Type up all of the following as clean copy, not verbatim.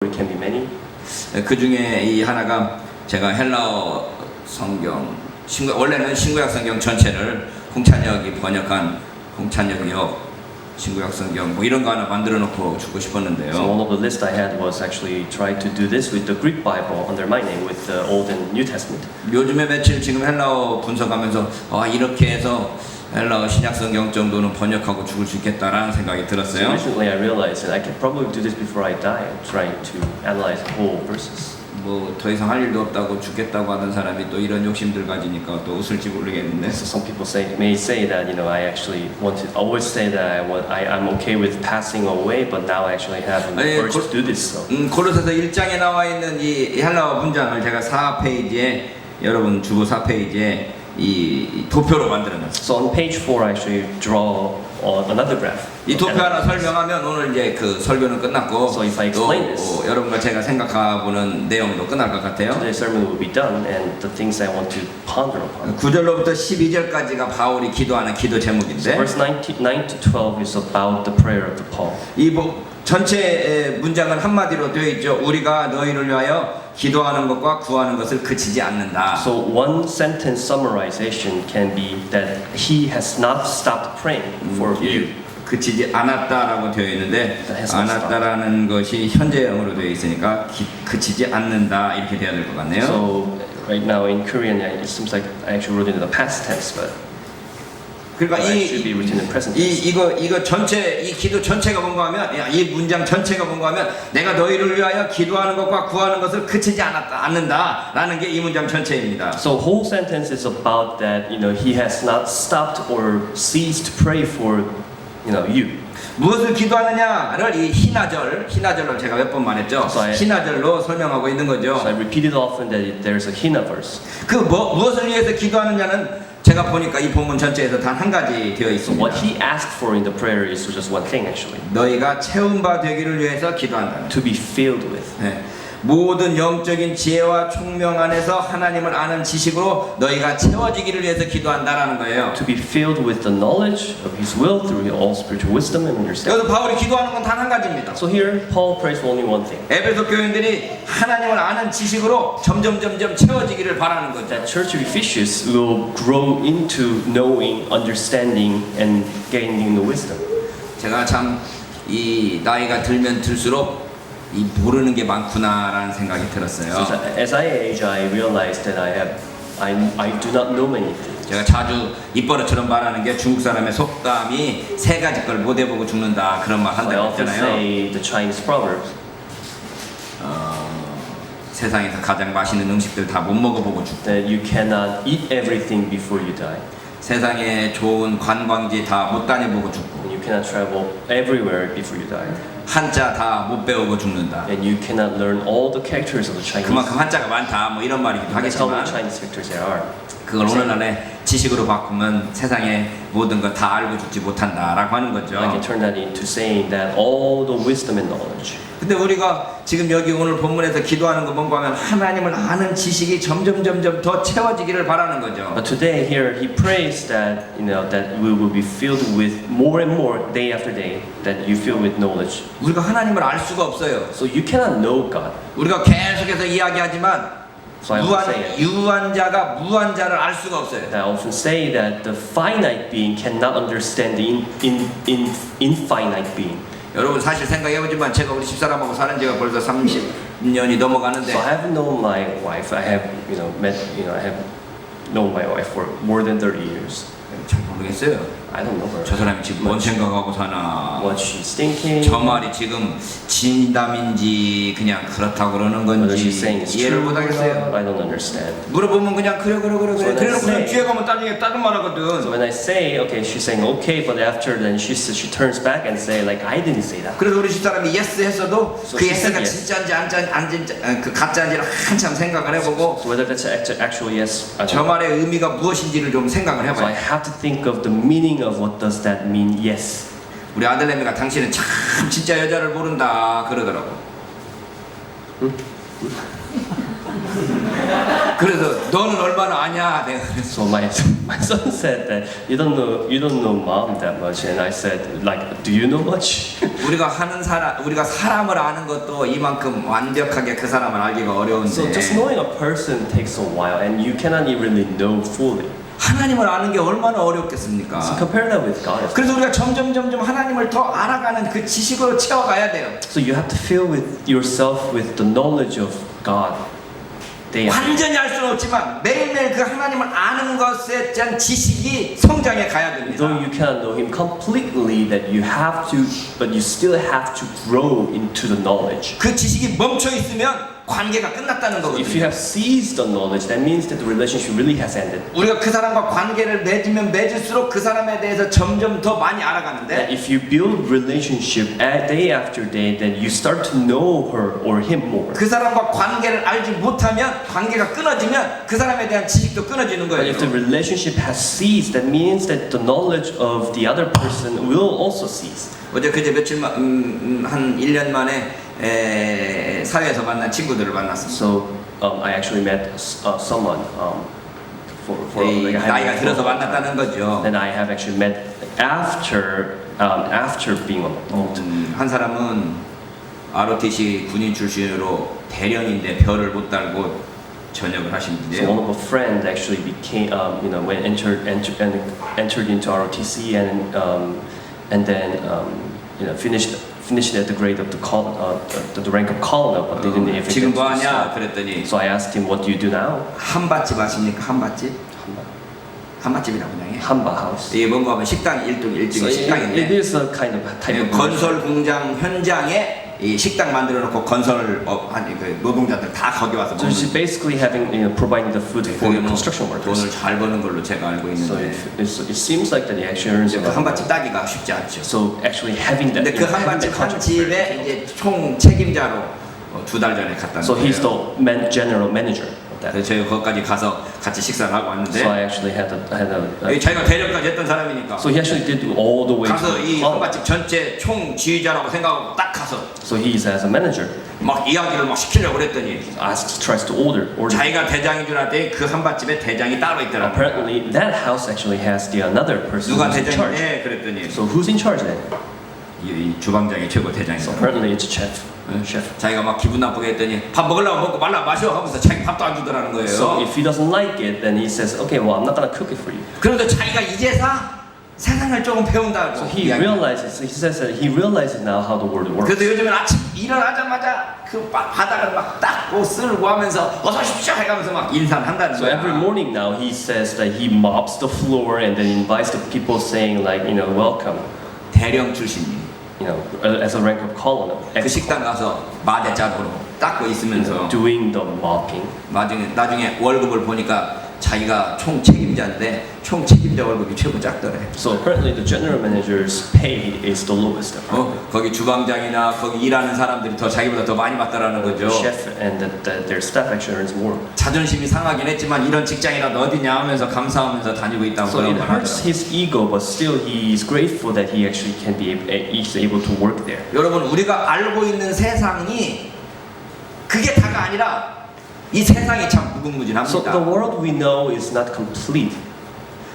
It can be many. 그 중에 이 하나가 제가 헬라어 성경, 원래는 신구약 성경 전체를 홍찬혁이 번역한 홍찬혁역 신구약 성경 뭐 이런 거 하나 만들어 놓고 주고 싶었는데요. So one of the lists I had was actually try to do this with the Greek Bible under my name, with the Old and New Testament. 요즘에 며칠 지금 헬라어 분석하면서 이렇게 해서 헬라어 신약 성경 정도는 번역하고 죽을 수 있겠다라는 생각이 So 들었어요. recently I realized that I can probably do this before I die, trying to analyze whole verses. 뭐 더 이상 할 일도 없다고 죽겠다고 하는 사람이 또 이런 욕심들 가지니까 또 웃을지 모르겠는데. So some people may say that I actually want to always say that I'm okay with passing away, but now I actually have an urge to do this. So. 고린도서 1장에 나와 있는 이 헬라어 문장을 제가 4페이지에 여러분 주보 4페이지에 이 도표로 만들어놨어요. So on page 4 I actually draw another graph. 이 도표 하나 설명하면 오늘 이제 그 설교는 끝났고 So if I explain this, 여러분과 제가 생각해보는 내용도 끝날 것 같아요. today's sermon will be done, and the things I want to ponder upon. 9절로부터 12절까지가 바울이 기도하는 기도 So 제목인데 verse 9 to 12 is about the prayer of the Paul. 이 전체 문장은 한마디로 되어 있죠. 우리가 너희를 위하여 기도하는 것과 구하는 것을 그치지 않는다. So one sentence summarization can be that he has not stopped praying for you. 그치지 않았다라고 되어 있는데 않았다라는 것이 현재형으로 되어 있으니까 그치지 않는다 이렇게 돼야 될 것 같네요. So right now in Korean it seems like I actually wrote it in the past tense, but 그러니까 it should be written in present tense. 이거 전체 이 기도 전체가 뭔가 하면 이 문장 전체가 뭔가 하면 내가 너희를 위하여 기도하는 것과 구하는 것을 그치지 않는다라는 게 이 문장 전체입니다. So whole sentence is about that he has not stopped or ceased to pray for you. 무엇을 기도하느냐를 이 희나절로 제가 몇 번 말했죠. 희나절로 설명하고 있는 거죠. So I repeated often that there's a hina verse. 그 무엇을 위해서 기도하느냐는 제가 보니까 이 본문 전체에서 단 한 가지 되어 So 있습니다. what he asked for in the prayer is just one thing actually. 너희가 채운 바 되기를 위해서 기도한다. To be filled with. 네. 모든 영적인 지혜와 총명 안에서 하나님을 아는 지식으로 너희가 채워지기를 위해서 기도한다라는 거예요. To be filled with the knowledge of His will through all spiritual wisdom and understanding. 여기서 바울이 기도하는 건 단 한 가지입니다. So here Paul prays for only one thing. 에베소 교인들이 하나님을 아는 지식으로 점점 채워지기를 바라는 거죠. That church of Ephesus will grow into knowing, understanding, and gaining the wisdom. 제가 참 이 나이가 들면 들수록 이 모르는 게 많구나라는 생각이 들었어요. So as I age, I realize that I do not know many things. 제가 자주 입버릇처럼 말하는 게 중국 사람의 속담이 세 가지 걸 못 해보고 죽는다 그런 말 So I 한다고 often 했잖아요. say the Chinese proverbs. 세상에서 가장 맛있는 음식들 다 못 먹어보고 죽고 That you cannot eat everything before you die. 세상에 좋은 관광지 다 못 다녀보고 죽고 And you cannot travel everywhere before you die. 한자 다 못 배우고 죽는다. And you cannot learn all the characters of the Chinese. 그만큼 한자가 많다 뭐 이런 말이기도 That's how many 하겠지만 Chinese characters there are. 그걸 오늘날의 지식으로 바꾸면 세상의 모든 걸 다 알고 죽지 못한다라고 하는 거죠. I can turn that into saying that all the wisdom and knowledge. 근데 우리가 지금 여기 오늘 본문에서 기도하는 거 뭔가 하면 하나님을 아는 지식이 점점 더 채워지기를 바라는 거죠. But today here he prays that that we will be filled with more and more day after day, that you fill with knowledge. 우리가 하나님을 알 수가 없어요. So you cannot know God. 우리가 계속해서 이야기하지만 So I often say it. 유한자가 무한자를 알 수가 없어요. I often say that the finite being cannot understand the infinite being. 여러분 사실 생각해보지만 제가 우리 집사람하고 사는 지가 벌써 30년이 넘어가는데 So I have known my wife. I have I have known my wife for more than 30 years. 잘 모르겠어요. I don't know her. 저 사람이 지금 뭔 생각하고 사나. What she's thinking. 저 말이 지금 진담인지 그냥 그렇다고 그러는 Whether 건지 she's saying it's 이해를 true or 못하겠어요. not, I don't understand. 물어보면 그냥 그래 So when I 그래놓고 say- 뒤에 가면 나중에 다른 말 So 하거든. when I say, okay, she's saying okay, but after then she turns back and say like I didn't say that. 그래서 우리 집사람이 예스 했어도 So 그 she said 예스가 yes. 진짜인지 그 가짜인지를 한참 생각을 해보고 So whether that's actual yes, I 저 don't know. 말의 의미가 무엇인지를 좀 생각을 So I 해봐요. have to think of the meaning of what does that mean? Yes. 우리 아들내미가 당신은 참 진짜 여자를 모른다 그러더라고. 그래서 너는 얼마나 아냐? 내가 그랬어. So my son said that you don't know mom that much, and I said like, do you know much? 우리가 사람을 아는 것도 이만큼 완벽하게 그 사람을 알기가 어려운데. So just knowing a person takes a while, and you cannot really know fully. 하나님을 아는 게 얼마나 어렵겠습니까? So compare that with God. 그래서 우리가 점점 하나님을 더 알아가는 그 지식으로 채워가야 돼요. So you have to fill with yourself with the knowledge of God. 완전히 알 수는 없지만 매일매일 그 하나님을 아는 것에 대한 지식이 성장해 가야 됩니다. Though you cannot know Him completely, that you have to, but you still have to grow into the knowledge. 그 지식이 멈춰 있으면 관계가 끝났다는 If you 거거든요. have seized the knowledge, that means that the relationship really has ended. 우리가 그 사람과 관계를 맺으면 맺을수록 그 사람에 대해서 점점 더 많이 And 알아가는데 if you build relationship day after day, then you start to know her or him more. 그 사람과 관계를 알지 못하면 관계가 끊어지면 그 사람에 대한 지식도 끊어지는 But 거예요. if the relationship has ceased, that means that the knowledge of the other person will also cease. 어제 그제 한 1년 만에 사회에서 만난 친구들을 만났습니다. So I actually met someone for like I 나이가 had 들어서 만났다는 거죠. Then I have actually met after being old. 한 사람은 ROTC 군인 출신으로 대령인데 별을 못 달고 전역을 So 하시는데요. one of a friend actually became, when entered into ROTC and then finished at the grade of the rank of colonel, but they didn't even 지금 get 뭐 to 하냐 start. 그랬더니 So I asked him, what do you do now? 한밭집 아십니까? 한밭집? 한밭집이라고 그냥 해. Hamba house. 이게 뭔가 하면 식당 일종의 So it 식당인데 is a kind of type of 건설 공장 현장에 이 식당 만들어 놓고 건설 그 노동자들 다 거기 와서 So she's 먹는 basically providing the food for the construction workers. 돈을 잘 버는 걸로 제가 알고 So 있는데 it seems like that he actually earns a 그 lot. 한밭집 따기가 쉽지 않죠. So actually having that. 근데 그 having that 한밭집 한 contract 집에 이제 총 책임자로 2달 전에 갔다 So he's 왔어요. the general manager of that. 그래서 저희 거기까지 가서 같이 식사를 하고 왔는데 So I actually had 자기가 대령까지 했던 사람이니까 so he actually did all the way 가서 이 to 한밭집 전체 총 지휘자라고 생각하고 딱 가서 So he's as a manager 막 이야기를 막 시키려고 그랬더니 tries to order. 자기가 대장인 줄 알았더니 그 한밭집에 대장이 따로 있더라고요. Apparently that house actually has the another person 누가 who's in charge. 대장이네 그랬더니 So who's in charge then? 이 주방장이 최고 So 대장이다. apparently it's chef. Chef. 자기가 막 기분 나쁘게 했더니 밥 먹으려고 먹고 말라 마셔 하면서 자기 밥도 안 주더라는 거예요. So if he doesn't like it, then he says, okay, well I'm not gonna cook it for you. 그런데 자기가 이제서 세상을 조금 배운다고. So he says that he realizes now how the world works. 그래서 요즘엔 아침 일어나자마자 그 바닥을 막 닦고 쓸고 하면서 어서 오십시오 해가면서 막 인사를 한다는 So every 거야. morning now he says that he mops the floor and then invites the people saying like, welcome, 대령 출신이 as a rank of colonel. 그 식당 가서 마대짝으로 닦고 있으면서 Doing the mopping. 나중에 월급을 보니까 자기가 총 책임자인데 총 책임자 월급이 최고 작더래. So apparently the general manager's pay is the lowest. 거기 주방장이나 거기 일하는 사람들이 더 자기보다 더 많이 받더라는 The 거죠. chef and their staff actually earns more. 자존심이 상하긴 했지만 이런 직장이라도 어디냐 하면서 감사하면서 다니고 있다고 So it 그런 말 hurts 하더라고요. his ego, but still he is grateful that he actually he's able to work there. 여러분 우리가 알고 있는 세상이 그게 다가 아니라 이 세상이 참 So the 무궁무진합니다. world we know is not complete.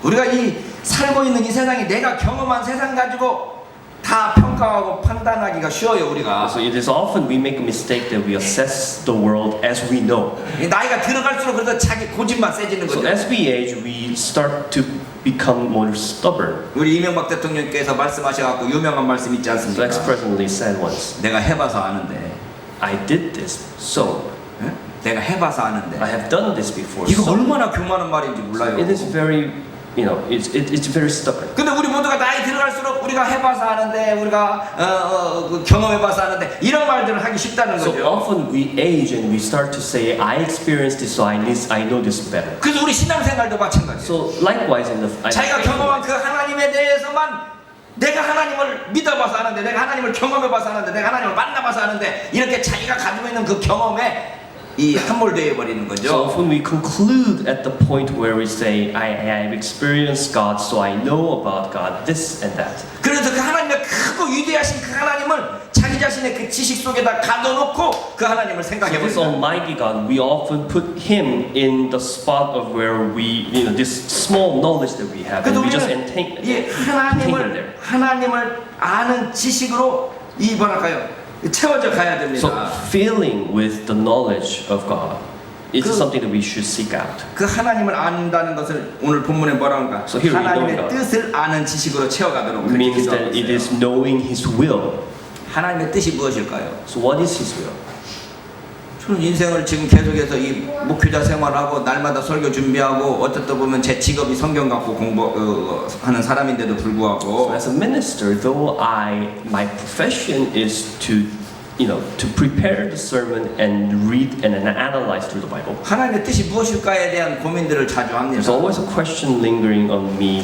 우리가 이 살고 있는 이 세상이 내가 경험한 세상 가지고 다 평가하고 판단하기가 쉬워요 우리가. So it is often we make a mistake that we assess the world as we know. 이 나이가 들어갈수록 그래서 자기 고집만 세지는 So 거죠. as we age, we start to become more stubborn. 우리 이명박 대통령께서 말씀하셔갖고 유명한 말씀 있지 So 않습니까? ex-president said once, 내가 해봐서 아는데. I did this, so 응? 내가 해봐서 아는데. I have done this before. 이거 So 얼마나 교만한 말인지 몰라요. it is very, it's very stubborn. 근데 우리 모두가 나이 들어갈수록 우리가 해봐서 아는데 우리가 그 경험해봐서 아는데 이런 말들을 하기 쉽다는 So 거죠. often we age and we start to say, I experienced this, so I know this better. 그래서 우리 신앙생활도 마찬가지예요. So likewise in the 자기가 경험한 그 하나님에 대해서만 내가 하나님을 믿어봐서 아는데 내가 하나님을 경험해봐서 아는데 내가 하나님을 만나봐서 아는데 이렇게 자기가 가지고 있는 그 경험에 이 함몰되어 버리는 So 거죠. often we conclude at the point where we say, I have experienced God, so I know about God, this and that. 그래서 그 하나님의 크고 위대하신 그 하나님을 자기 자신의 그 지식 속에다 가둬놓고 그 하나님을 So 생각해 this 봅니다. Almighty God, we often put Him in the spot of where we, this small knowledge that we have, and 그래도 we just 우리는 entangle 이 there. 하나님을 아는 지식으로 이 뭐랄까요 채워져 가야 So 됩니다. filling with the knowledge of God is something that we should seek out. 그 하나님을 안다는 것을 오늘 본문에 뭐라고 할까? So here we 하나님의 know God. 뜻을 아는 지식으로 채워가도록 그렇게 Means that 기도하고 it 있어요. is knowing His will. 하나님의 뜻이 무엇일까요? So what is His will? 저는 인생을 지금 계속해서 이 목회자 생활하고 날마다 설교 준비하고 어쨌든 보면 제 직업이 성경 갖고 공부하는 사람인데도 So 불구하고 as a minister, though my profession is to prepare the sermon and read and analyze through the Bible, 하나님의 뜻이 무엇일까에 대한 고민들을 자주 합니다. there's always a question lingering on me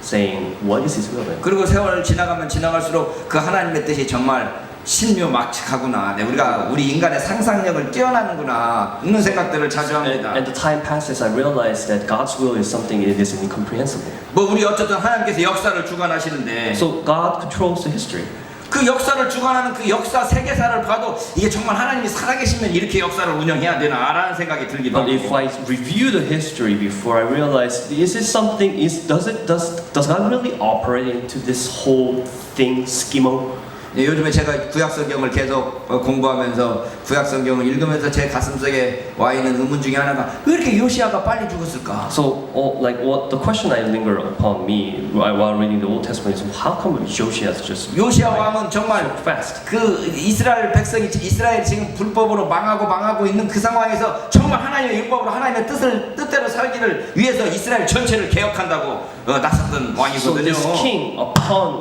saying, what is His will then? 그리고 세월 지나가면 지나갈수록 그 하나님의 뜻이 정말 신묘막측하구나. 네, 우리 인간의 상상력을 뛰어나는구나. 이런 생각들을 자주 합니다. And the time passes, I realize that God's will is something that is incomprehensible. 뭐 우리 어쨌든 하나님께서 역사를 주관하시는데 So God controls the history. 그 역사를 주관하는 그 역사 세계사를 봐도 이게 정말 하나님이 살아계시면 이렇게 역사를 운영해야 되나라는 생각이 들기도 But if 하고. I review the history before I realize, is it something? Does God really operate into this whole thing, schemo? 예, 요즘에 제가 구약성경을 계속 공부하면서 구약성경을 읽으면서 제 가슴속에 와 있는 의문 중에 하나가 왜 이렇게 요시아가 빨리 죽었을까? So, what the question I linger upon me while reading the Old Testament is, how come Josiah just 요시아 왕은 정말 so fast? 그 이스라엘 백성이 이스라엘 지금 불법으로 망하고 있는 그 상황에서 정말 하나님의 율법으로 하나님의 뜻대로 살기를 위해서 이스라엘 전체를 개혁한다고 나섰던 So 왕이거든요. this king, upon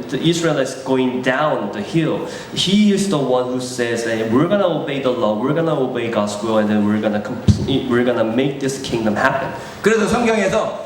the Israelites going down the hill, he is the one who says that we're gonna obey the law, we're gonna obey God's will, and then we're gonna make this kingdom happen. 그래서 성경에서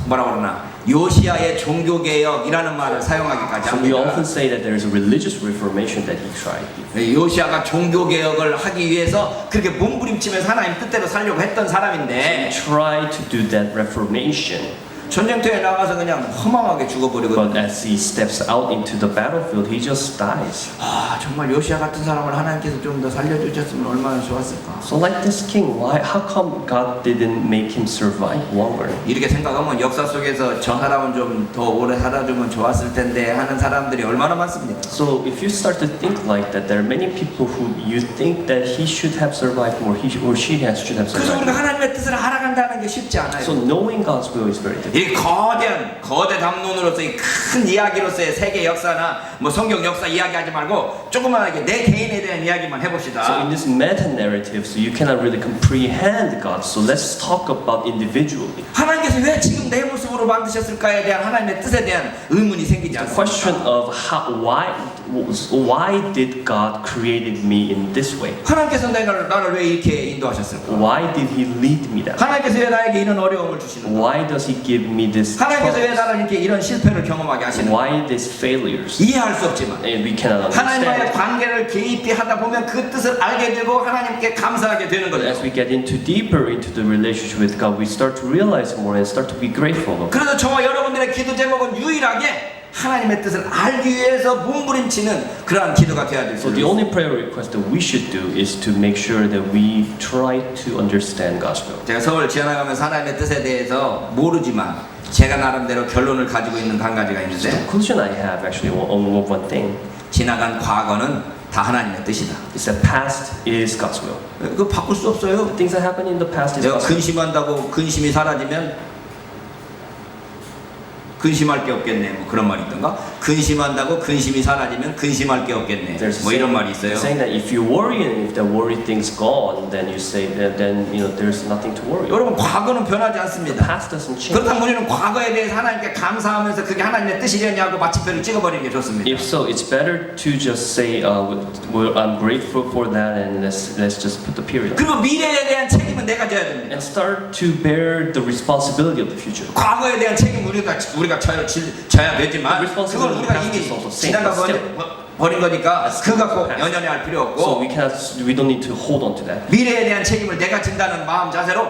뭐라고 그러나 요시아의 종교 개혁이라는 말을 사용하기까지 So we 합니다. often say that there is a religious reformation that he tried. 요시아가 종교 개혁을 하기 위해서 그렇게 몸부림치면서 하나님 뜻대로 살려고 했던 He 사람인데 tried to do that reformation. 전쟁터에 나가서 그냥 허망하게 죽어버리거든요. But as he steps out into the battlefield, he just dies. 아 정말 요시아 같은 사람을 하나님께서 좀 더 살려주셨으면 얼마나 좋았을까. So like this king, how come God didn't make him survive longer? 이렇게 생각하면 역사 속에서 저 사람은 좀 더 오래 살아주면 좋았을 텐데 하는 사람들이 얼마나 많습니까? So if you start to think like that, there are many people who you think that he should have survived more, he or she should have 그래서 우리가 survived. 하나님의 뜻을 알아간다는 게 쉽지 않아요. So knowing God's will is very difficult. 이 거대 담론으로서의 큰 이야기로서의 세계 역사나 뭐 성경 역사 이야기하지 말고 조그만하게 내 개인에 대한 이야기만 So 해봅시다. in this meta-narrative, so you cannot really comprehend God. So let's talk about individually. 하나님께서 왜 지금 내 모습으로 만드셨을까에 대한 하나님의 뜻에 대한 의문이 생기지 The question 않습니까? of why did God created me in this way? 하나님께서 나를 왜 이렇게 인도하셨을까? Why did He lead me that? 하나님께서 왜 나에게 이런 어려움을 주시는가? Why does He give me this 하나님께서 왜 troubles? 나를 이렇게 이런 실패를 경험하게 하시는가? Why these failures? 이해할 수 없지만 And we cannot 하나님과의 understand. 관계를 깊이 하다 보면 그 뜻을 알게 되고 하나님께 감사하게 되는 But as 거죠. we get deeper into the relationship with God, we start to realize more and start to be grateful. 그래서 저와 여러분들의 기도 제목은 유일하게 하나님의 뜻을 알기 위해서 몸부림치는 그러한 기도가 되어야 될 수 So the 있습니다. only prayer request that we should do is to make sure that we try to understand God's will. 제가 서울 지나가면서 하나님의 뜻에 대해서 모르지만 제가 나름대로 결론을 가지고 있는 한 가지가 The 있는데 conclusion I have actually on one thing 지나간 과거는 다 하나님의 뜻이다. is that past is God's will. 그거 바꿀 수 없어요. The things that happen in the past is 내가 God's will. 근심한다고 근심이 사라지면 근심할 게 없겠네 뭐 그런 말이 있던가 근심한다고 근심이 사라지면 근심할 게 없겠네 There's 뭐 이런 말이 있어요. saying that if you worry and if the worry thing's gone, then you say that then there's nothing to worry. 여러분 과거는 변하지 The 않습니다. past doesn't change. 그렇다면 우리는 과거에 대해서 하나님께 감사하면서 그게 하나님의 뜻이려냐고 마침표를 찍어버리는 게 좋습니다. If so, it's better to just say, well, I'm grateful for that, and let's just put the period. 그리고 미래에 대한 책임은 내가 져야 됩니다. And start to bear the responsibility of the future. 과거에 대한 책임 우리가 져야 되지만 그걸 우리가 이미 지나가 버린 거니까 그거 갖고 연연해 할 필요 So 없고 we don't need to hold on to that. 미래에 대한 책임을 내가 진다는 마음 자세로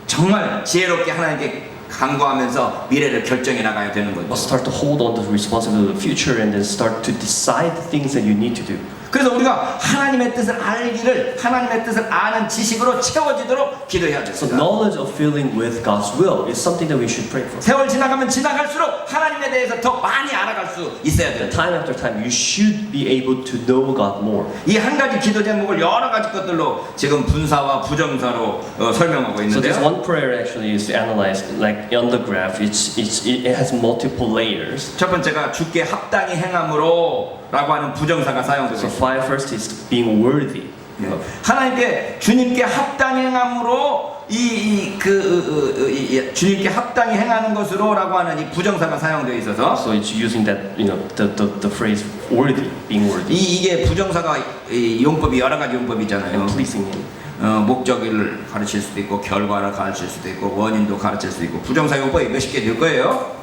정말 지혜롭게 하나님께 강구하면서 미래를 결정해 나가야 되는 거죠. Start to hold on to the responsibility of the future and then start to decide the things that you need to do. 그래서 우리가 하나님의 뜻을 알기를 하나님의 뜻을 아는 지식으로 채워지도록 기도해야 So 됩니다. knowledge of filling with God's will is something that we should pray for. 세월 지나가면 지나갈수록 하나님에 대해서 더 많이 알아갈 수 있어야 돼요. Time after time, you should be able to know God more. 이 한 가지 기도 제목을 여러 가지 것들로 지금 분사와 부정사로 설명하고 So this 있는데요. one prayer actually is to analyze, like on the graph, it has multiple layers. 첫 번째가 주께 합당히 행함으로 라고 하는 부정사가 사용되고 So 있습니다. first is being worthy. 하나님께 주님께 합당히 행함으로 주님께 합당히 행하는 것으로라고 하는 이 부정사가 사용되어 있어서 So it's using that, the phrase worthy, being worthy, 이게 부정사가 이 용법이 여러 가지 용법이 있잖아요. and pleasing Him. 목적을 가르칠 수도 있고 결과를 가르칠 수도 있고 원인도 가르칠 수도 있고 부정사 용법이 몇십 개 될 거예요.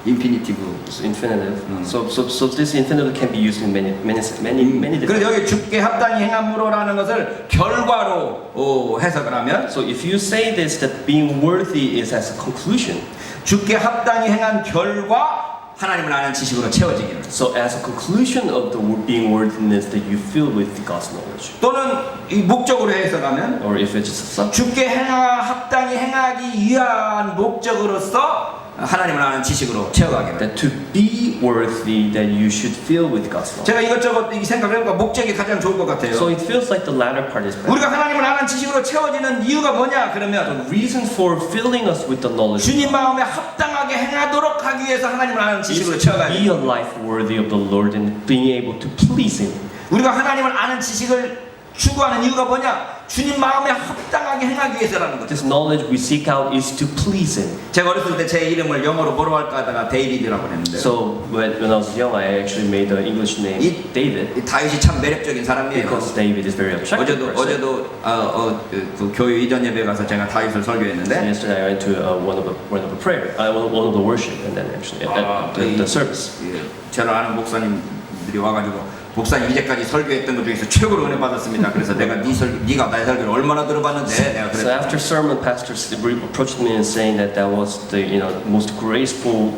인피니티브. So infinitive. So this infinitive can be used in many 그래서 different. 여기 주께 합당히 행함으로라는 것을 결과로 해석을 하면 So if you say this, that being worthy is as a conclusion. 주께 합당히 행한 결과 하나님을 아는 지식으로 채워지기를. So as a conclusion of the being worthiness that you fill with God's knowledge. 또는 이 목적으로 해석하면 Or if it's just a subject. 주께 합당히 행하기 위한 목적으로서 하나님을 아는 지식으로 채워가기를. That to be worthy, that you should fill with God's knowledge. 제가 이것저것 이 생각을 해보니까 목적이 가장 좋을 것 같아요. So it feels like the latter part is better. 우리가 하나님을 아는 지식으로 채워지는 이유가 뭐냐 그러면 The reason for filling us with the knowledge 주님 마음에 합당하게 행하도록 하기 위해서 하나님을 아는 지식으로 is to 채워가야 be 돼요. a life worthy of the Lord and being able to please Him. 우리가 하나님을 아는 지식을 추구하는 이유가 뭐냐? 주님 마음에 합당하게 행하기 위해서라는 거죠. This knowledge we seek out is to please Him. 제가 어렸을 때 제 이름을 영어로 뭐로 할까 하다가 데이비드라고 했는데 So when I was young, I actually made the English name David 이 다윗이 참 매력적인 사람이에요. because David is very attractive person. 어제도 그 교회 이전 예배 가서 제가 다윗을 So 설교했는데 yesterday I went to one of the prayer, one of the worship, and then actually the service. 저를 아는 목사님들이 와가지고 목사님 이제까지 설교했던 것 중에서 최고로 은혜 받았습니다. 그래서 내가 네가 나의 설교를 얼마나 들어봤는데 내가 So 그랬더니 after sermon, pastors approached me and saying that was the most graceful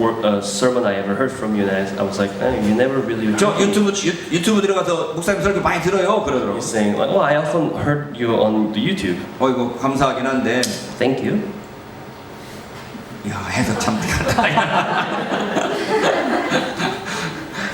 sermon I ever heard from you, and I was like, you never really. 저 유튜브 들어가서 목사님 설교 많이 들어요. 그러더라고. He's saying like, I often heard you on the YouTube. 이거 감사하긴 한데 Thank you. 야 해서 참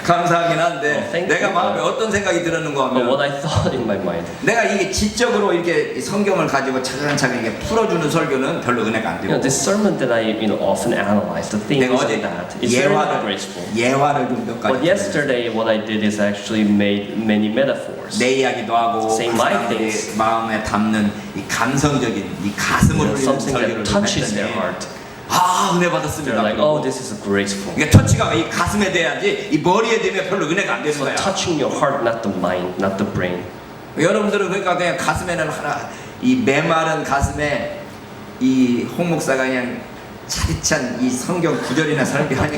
감사하긴 한데 thank 내가 you. 마음에 어떤 생각이 들었는가 But what 하면 I thought in my mind. 내가 이게 지적으로 이렇게 성경을 가지고 차근차근 이렇게 풀어주는 설교는 별로 은혜가 안 되고 This sermon that I often analyze, the things 내가 of 어제 that, is very not graceful. 예화를 좀 몇 But 가지 yesterday, what I did is actually made many metaphors. 내 이야기도 하고 Say my 사람들의 things. 마음에 담는 이 감성적인 이 가슴을 울리는 Something 설교를 that 좀 touches their 했더니 heart. 은혜 They're 받았습니다. like, 그러고. this is graceful. 이게 터치가 이 가슴에 대야지 이 머리에 대면 별로 은혜가 안 되는 So 거야. touching your heart, not the mind, not the brain. 여러분들은 그러니까 그냥 가슴에는 하나 이 메마른 가슴에 이 홍 목사가 그냥 차디찬 이 성경 구절이나 설교하니까